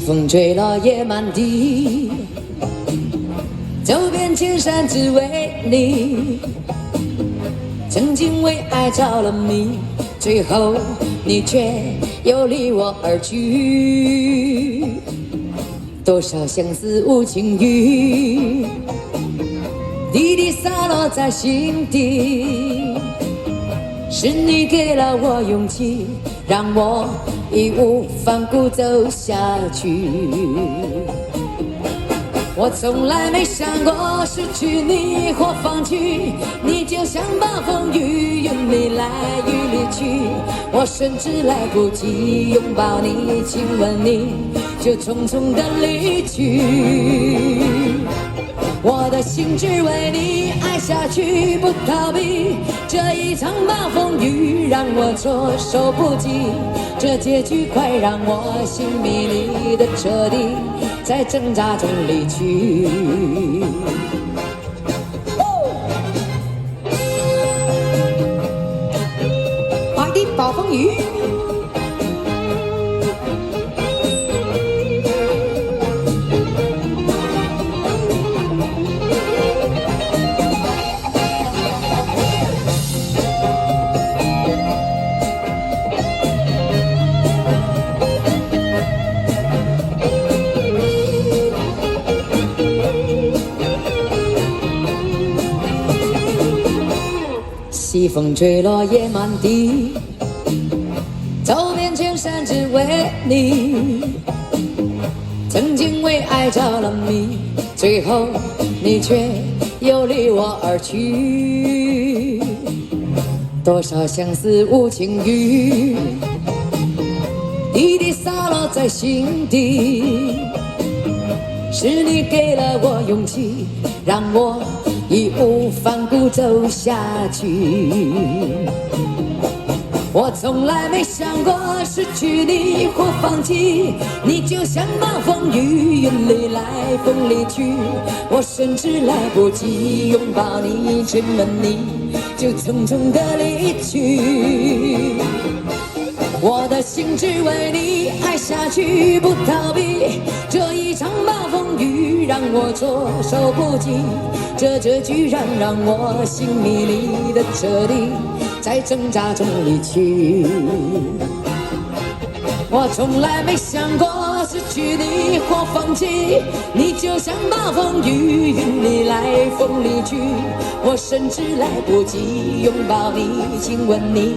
风吹落叶满地，走遍千山只为你。曾经为爱着了迷，最后你却又离我而去。多少相思无情雨，滴滴洒落在心底。是你给了我勇气，让我义无反顾走下去。我从来没想过失去你或放弃，你就像暴风雨，云里来雨里去。我甚至来不及拥抱你、亲吻你，就匆匆的离去。我的心只为你爱下去，不逃避。这一场暴风雨让我措手不及，这结局快让我心迷离的彻底，在挣扎中离去。爱的暴风雨。西风吹落叶满地，走遍千山只为你。曾经为爱着了迷，最后你却又离我而去。多少相思无情雨，滴滴洒落在心底。是你给了我勇气，让我义无反顾走下去。我从来没想过失去你或放弃，你就像暴风雨，云里来风里去。我甚至来不及拥抱你、亲吻你，就匆匆的离去。我的心只为你爱下去，不逃避。这一场暴风雨让我措手不及，这结局让我心迷离的彻底，在挣扎中离去。我从来没想过失去你或放弃，你就像暴风雨，云里来风里去。我甚至来不及拥抱你、亲吻你，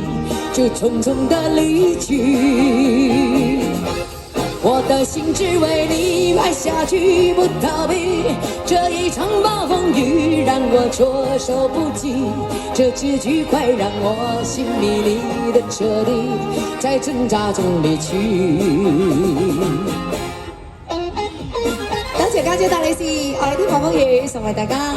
就匆匆的离去。我的心只为你爱下去，不逃避。这一场暴风雨让我措手不及，这结局快让我心迷离的彻底，在挣扎中离去。多謝家姐帶你試愛的暴風雨送俾大家。